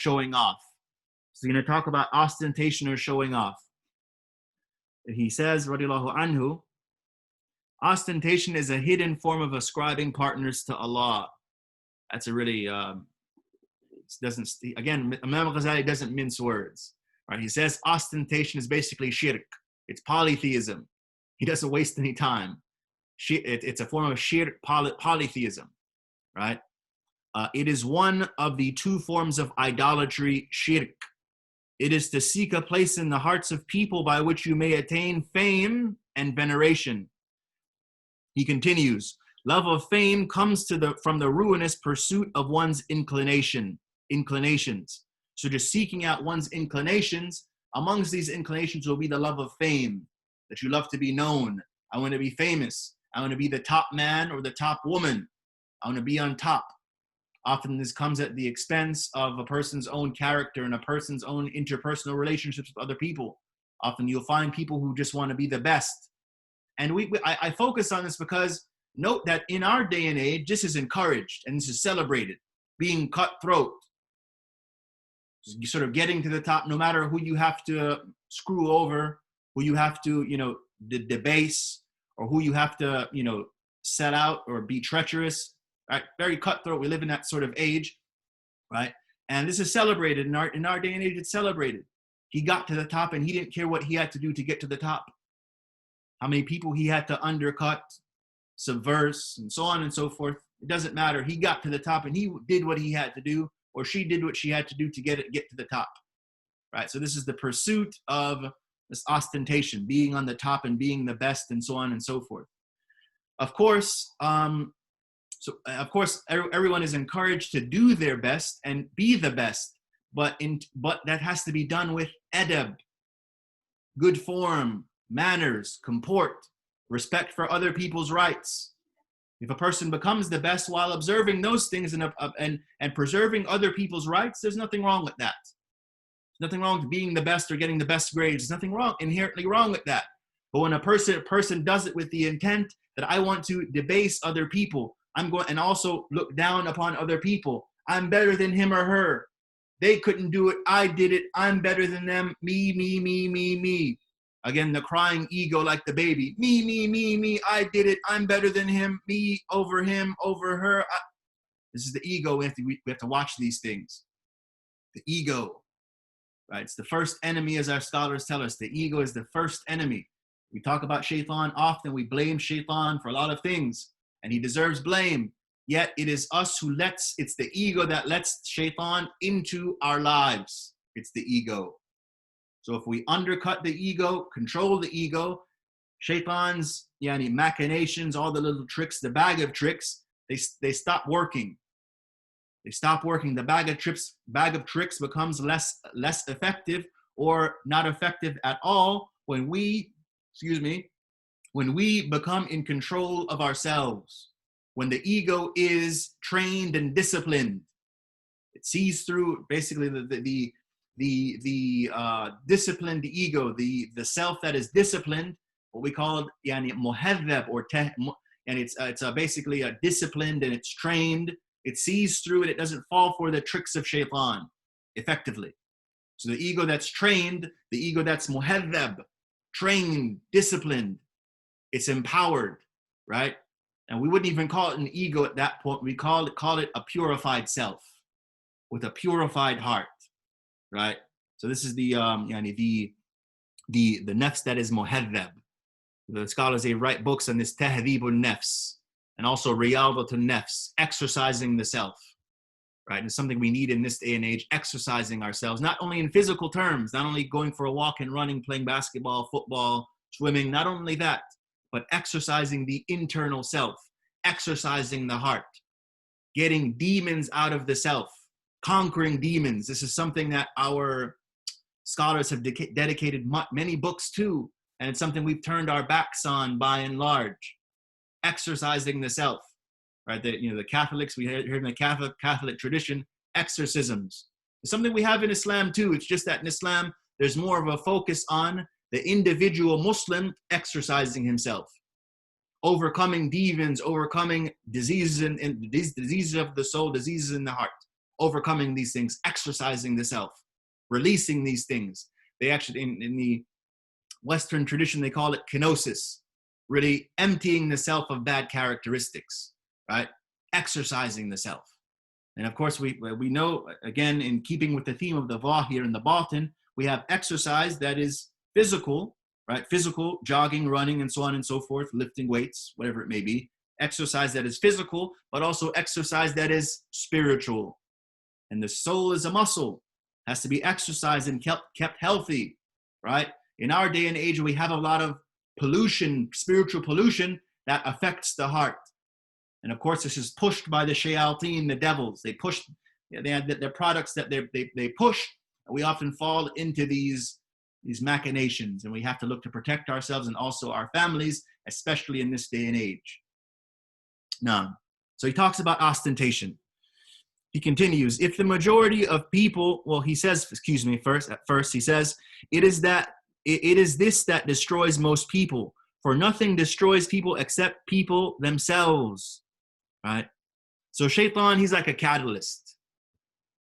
showing off. So you're going to talk about ostentation or showing off. He says, radiallahu anhu, ostentation is a hidden form of ascribing partners to Allah. That's a really, again, Imam Ghazali doesn't mince words. Right? He says ostentation is basically shirk. It's polytheism. He doesn't waste any time. It's a form of shirk, polytheism, right? It is one of the two forms of idolatry, shirk. It is to seek a place in the hearts of people by which you may attain fame and veneration. He continues, love of fame comes from the ruinous pursuit of one's inclinations. So just seeking out one's inclinations, amongst these inclinations will be the love of fame, that you love to be known. I want to be famous. I want to be the top man or the top woman. I want to be on top. Often this comes at the expense of a person's own character and a person's own interpersonal relationships with other people. Often you'll find people who just want to be the best. And I focus on this because note that in our day and age, this is encouraged and this is celebrated, being cutthroat, sort of getting to the top, no matter who you have to screw over, who you have to, debase, or who you have to, set out or be treacherous. Right? Very cutthroat. We live in that sort of age, right? And this is celebrated in our day and age. It's celebrated. He got to the top, and he didn't care what he had to do to get to the top. How many people he had to undercut, subverse, and so on and so forth. It doesn't matter. He got to the top, and he did what he had to do, or she did what she had to do to get to the top, right? So this is the pursuit of this ostentation, being on the top and being the best, and so on and so forth. Of course. Everyone is encouraged to do their best and be the best, but that has to be done with adab, good form, manners, comport, respect for other people's rights. If a person becomes the best while observing those things and preserving other people's rights, there's nothing wrong with that. There's nothing wrong with being the best or getting the best grades. There's nothing inherently wrong with that. But when a person does it with the intent that I want to debase other people, I'm going and also look down upon other people. I'm better than him or her. They couldn't do it. I did it. I'm better than them. Me, me, me, me, me. Again, the crying ego like the baby. Me, me, me, me. I did it. I'm better than him. Me over him, over her. This is the ego. We have to watch these things. The ego, right? It's the first enemy, as our scholars tell us. The ego is the first enemy. We talk about shaitan often. We blame shaitan for a lot of things. And he deserves blame. Yet it is us it's the ego that lets shaitan into our lives. It's the ego. So if we undercut the ego, control the ego, shaitan's machinations, all the little tricks, the bag of tricks, they stop working. They stop working. The bag of tricks becomes less effective or not effective at all when we become in control of ourselves, when the ego is trained and disciplined. It sees through basically the disciplined ego, the self that is disciplined, what we call muhadhab, and it's basically a disciplined and it's trained. It sees through it. It doesn't fall for the tricks of shaitan effectively. So the ego that's trained, the ego that's muhadhab, trained, disciplined, it's empowered, right? And we wouldn't even call it an ego at that point. We call it a purified self with a purified heart, right? So this is the nafs that is muhadhab. The scholars, they write books on this tahdhibul nafs and also riyadatul nafs, exercising the self, right? And it's something we need in this day and age, exercising ourselves, not only in physical terms, not only going for a walk and running, playing basketball, football, swimming, not only that, but exercising the internal self, exercising the heart, getting demons out of the self, conquering demons. This is something that our scholars have dedicated many books to, and it's something we've turned our backs on by and large. Exercising the self, right? The Catholics, we hear in the Catholic tradition, exorcisms. It's something we have in Islam too. It's just that in Islam, there's more of a focus on the individual Muslim exercising himself, overcoming demons, overcoming diseases and diseases of the soul, diseases in the heart. overcoming these things, exercising the self, releasing these things. They actually, in the Western tradition, they call it kenosis, really emptying the self of bad characteristics, right? Exercising the self. And of course, we know, again, in keeping with the theme of the Zahir and the Batin, we have exercise that is physical, right? Physical, jogging, running, and so on and so forth, lifting weights, whatever it may be. Exercise that is physical, but also exercise that is spiritual. And the soul is a muscle, has to be exercised and kept healthy, right? In our day and age, we have a lot of pollution, spiritual pollution that affects the heart. And of course, this is pushed by the shayateen, the devils. They push, they have their products that they push, and we often fall into these machinations, and we have to look to protect ourselves and also our families, especially in this day and age. Now, so he talks about ostentation. He continues, if the majority of people, well, he says, excuse me, at first he says, it is this that destroys most people, for nothing destroys people except people themselves, right? So shaitan, he's like a catalyst.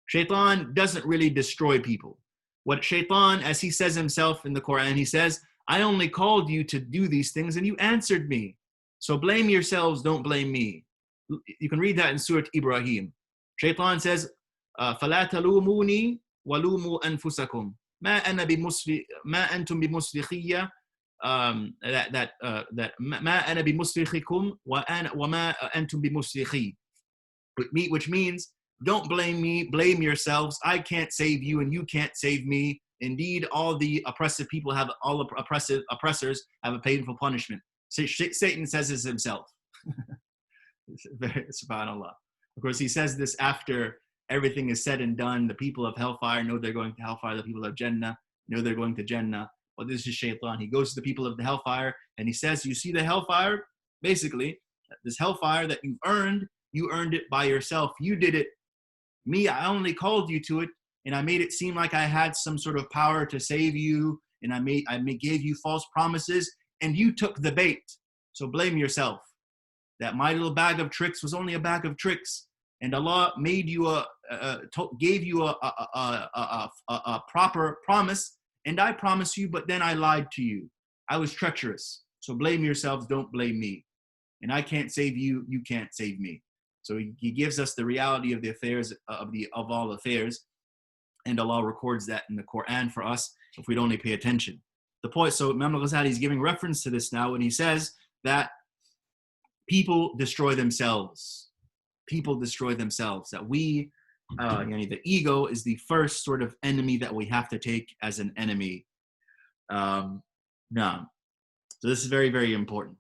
Shaitan doesn't really destroy people. What shaitan, as he says himself in the Quran, he says, I only called you to do these things and you answered me. So blame yourselves, don't blame me. You can read that in Surah Ibrahim. Shaitan says, فَلَا تَلُومُونِي وَلُومُوا أَنفُسَكُمْ مَا أَنْتُمْ بِمُصْرِخِيَّ مَا أَنَا بِمُصْرِخِكُمْ وَمَا أَنْتُمْ بِمُصْرِخِي, which means, don't blame me, blame yourselves. I can't save you and you can't save me. Indeed, all the oppressive people have, all the oppressors have a painful punishment. Satan says this himself. SubhanAllah. Of course, he says this after everything is said and done. The people of hellfire know they're going to hellfire. The people of Jannah know they're going to Jannah. But this is shaitan. He goes to the people of the hellfire and he says, you see the hellfire? Basically, this hellfire that you earned it by yourself. You did it. Me, I only called you to it, and I made it seem like I had some sort of power to save you, and I gave you false promises, and you took the bait. So blame yourself. That my little bag of tricks was only a bag of tricks, and Allah made you gave you a proper promise, and I promised you, but then I lied to you. I was treacherous. So blame yourselves, don't blame me. And I can't save you, you can't save me. So he gives us the reality of the affairs of all affairs, and Allah records that in the Quran for us if we'd only pay attention. The point, so Imam al-Ghazali is giving reference to this now when he says that people destroy themselves. People destroy themselves. That we, the ego is the first sort of enemy that we have to take as an enemy. No. So this is very, very important.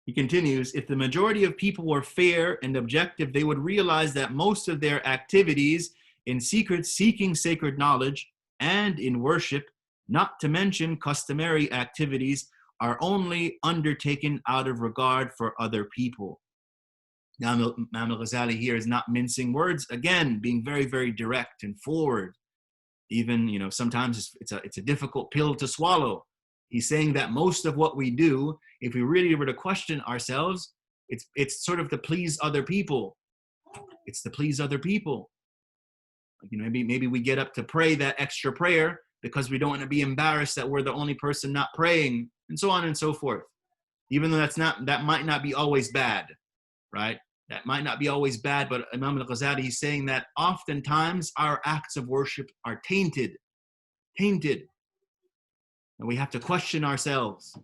He continues, if the majority of people were fair and objective, they would realize that most of their activities in secret seeking sacred knowledge and in worship, not to mention customary activities, are only undertaken out of regard for other people. Now, Imam al-Ghazali here is not mincing words, again, being very, very direct and forward. Even, sometimes it's a difficult pill to swallow. He's saying that most of what we do, if we really were to question ourselves, it's sort of to please other people. It's to please other people. Maybe we get up to pray that extra prayer because we don't want to be embarrassed that we're the only person not praying, and so on and so forth. Even though that might not be always bad, right? That might not be always bad, but Imam al-Ghazali, he's saying that oftentimes our acts of worship are tainted. And we have to question ourselves.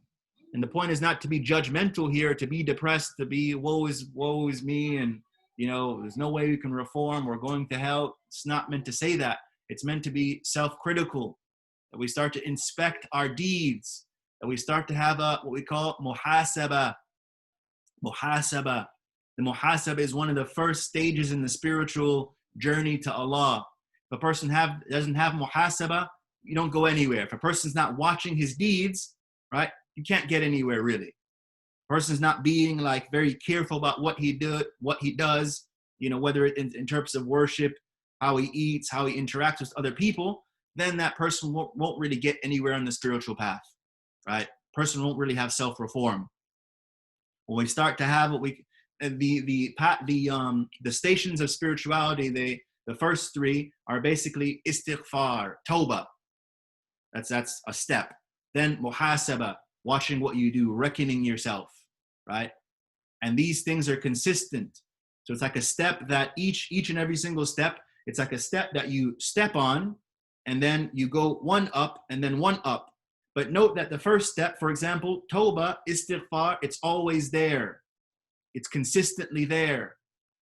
And the point is not to be judgmental here, to be depressed, to be woe is me, and there's no way we can reform, we're going to hell. It's not meant to say that. It's meant to be self-critical, that we start to inspect our deeds, that we start to have what we call muhasaba. Muhasaba. The muhasaba is one of the first stages in the spiritual journey to Allah. If a person doesn't have muhasaba, you don't go anywhere. If a person's not watching his deeds, right, you can't get anywhere really. If a person's not being very careful about what he does, whether in terms of worship, how he eats, how he interacts with other people, then that person won't really get anywhere on the spiritual path, right? Person won't really have self-reform. When we start to have the stations of spirituality, The first three are basically istighfar, tawbah. That's a step. Then muhasaba, watching what you do, reckoning yourself, right? And these things are consistent. So it's like a step that each and every single step, it's like a step that you step on, and then you go one up and then one up. But note that the first step, for example, tawbah, istighfar, it's always there. It's consistently there.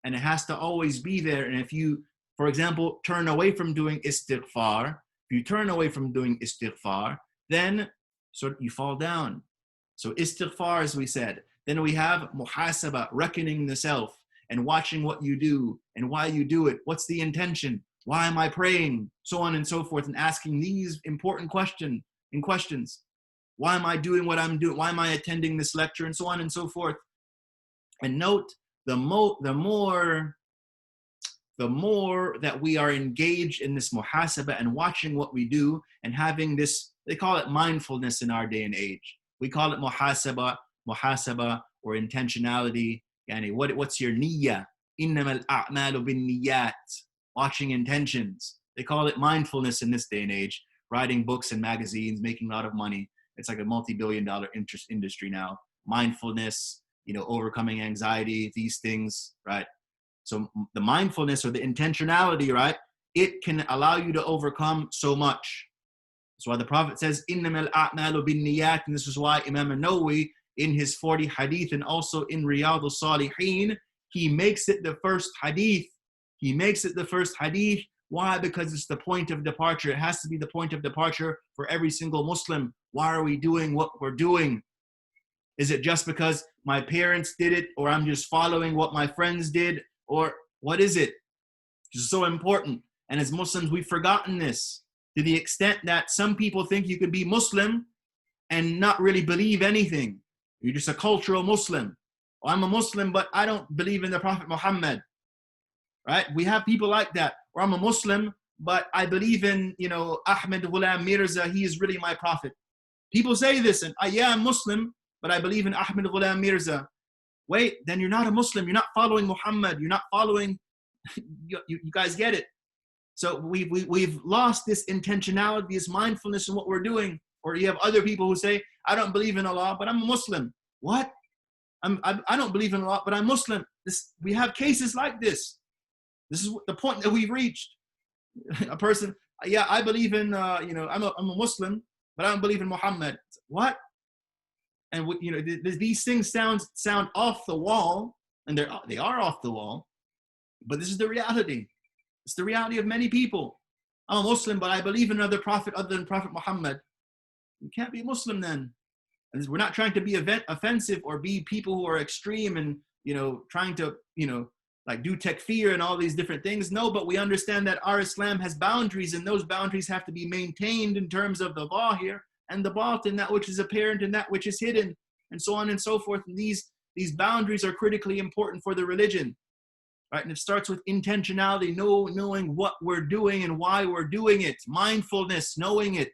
And it has to always be there. And if you, for example, turn away from doing istighfar, if you turn away from doing istighfar, then you fall down. So istighfar, as we said. Then we have muhasaba, reckoning the self and watching what you do and why you do it. What's the intention? Why am I praying? So on and so forth, and asking these important questions. Why am I doing what I'm doing? Why am I attending this lecture? And so on and so forth. And note, the more that we are engaged in this muhasaba and watching what we do and having this, they call it mindfulness in our day and age. We call it muhasaba or intentionality. Yani what's your niyyah? Innamal a'malu bin niyyat. Watching intentions. They call it mindfulness in this day and age. Writing books and magazines, making a lot of money. It's like a multi-billion-dollar industry now. Mindfulness, overcoming anxiety, these things, right? So the mindfulness or the intentionality, right? It can allow you to overcome so much. That's why the Prophet says, "Innamal a'malu bin niyat," and this is why Imam an-Nawawi, in his 40 hadith and also in Riyadh al-Salihin, he makes it the first hadith. He makes it the first hadith. Why? Because it's the point of departure. It has to be the point of departure for every single Muslim. Why are we doing what we're doing? Is it just because my parents did it, or I'm just following what my friends did, or what is it? It's so important. And as Muslims, we've forgotten this to the extent that some people think you could be Muslim and not really believe anything. You're just a cultural Muslim. Or I'm a Muslim, but I don't believe in the Prophet Muhammad. Right? We have people like that. Or I'm a Muslim, but I believe in, Ahmed Ghulam Mirza. He is really my prophet. People say this, and yeah, I'm Muslim, but I believe in Ahmed Ghulam Mirza. Wait, then you're not a Muslim. You're not following Muhammad. You're not following. You guys get it. So we've lost this intentionality, this mindfulness in what we're doing. Or you have other people who say, I don't believe in Allah, but I'm a Muslim. What? I don't believe in Allah, but I'm Muslim. We have cases like this. This is the point that we've reached. A person, yeah, I believe in, I'm a Muslim, but I don't believe in Muhammad. What? And these things sound off the wall, and they are off the wall. But this is the reality. It's the reality of many people. I'm a Muslim, but I believe in another prophet other than Prophet Muhammad. You can't be a Muslim then. And we're not trying to be offensive or be people who are extreme and trying to like do takfir and all these different things. No, but we understand that our Islam has boundaries, and those boundaries have to be maintained in terms of the zahir and the batin, that which is apparent and that which is hidden, and so on and so forth. And these boundaries are critically important for the religion, right? And it starts with intentionality, knowing what we're doing and why we're doing it, mindfulness, knowing it,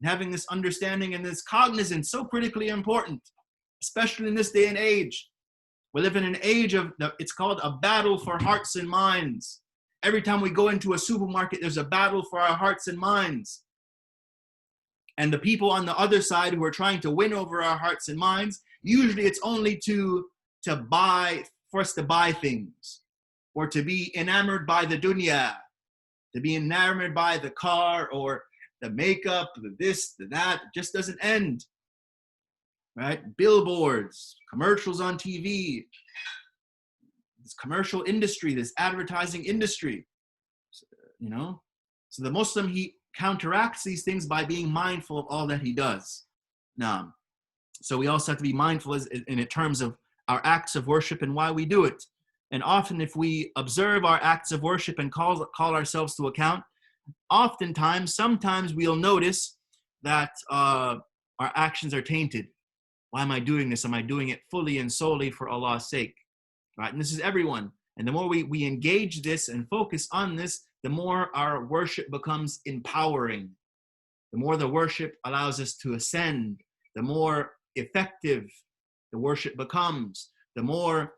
and having this understanding and this cognizance, so critically important, especially in this day and age. We live in an age it's called a battle for hearts and minds. Every time we go into a supermarket, there's a battle for our hearts and minds. And the people on the other side who are trying to win over our hearts and minds, usually it's only for us to buy things, or to be enamored by the dunya, to be enamored by the car or the makeup, the this, the that. It just doesn't end. Right? Billboards, commercials on TV, this commercial industry, this advertising industry, So the Muslim, he counteracts these things by being mindful of all that he does. Now, so we also have to be mindful in terms of our acts of worship and why we do it. And often if we observe our acts of worship and call ourselves to account, sometimes we'll notice that our actions are tainted. Why am I doing this? Am I doing it fully and solely for Allah's sake? Right? And this is everyone. And the more we engage this and focus on this, the more our worship becomes empowering. The more the worship allows us to ascend, the more effective the worship becomes, the more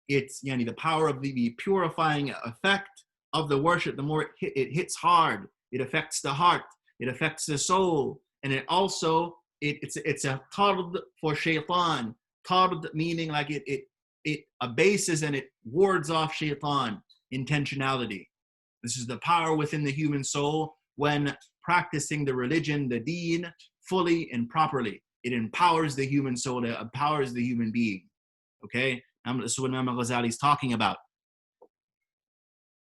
it's the power of the purifying effect of the worship, the more it hits hard. It affects the heart. It affects the soul. And it also, it's a tard for shaitan. Tard meaning like it abases and it wards off shaitan intentionality. This is the power within the human soul when practicing the religion, the deen, fully and properly. It empowers the human soul, it empowers the human being. Okay? This is what Imam Ghazali is talking about.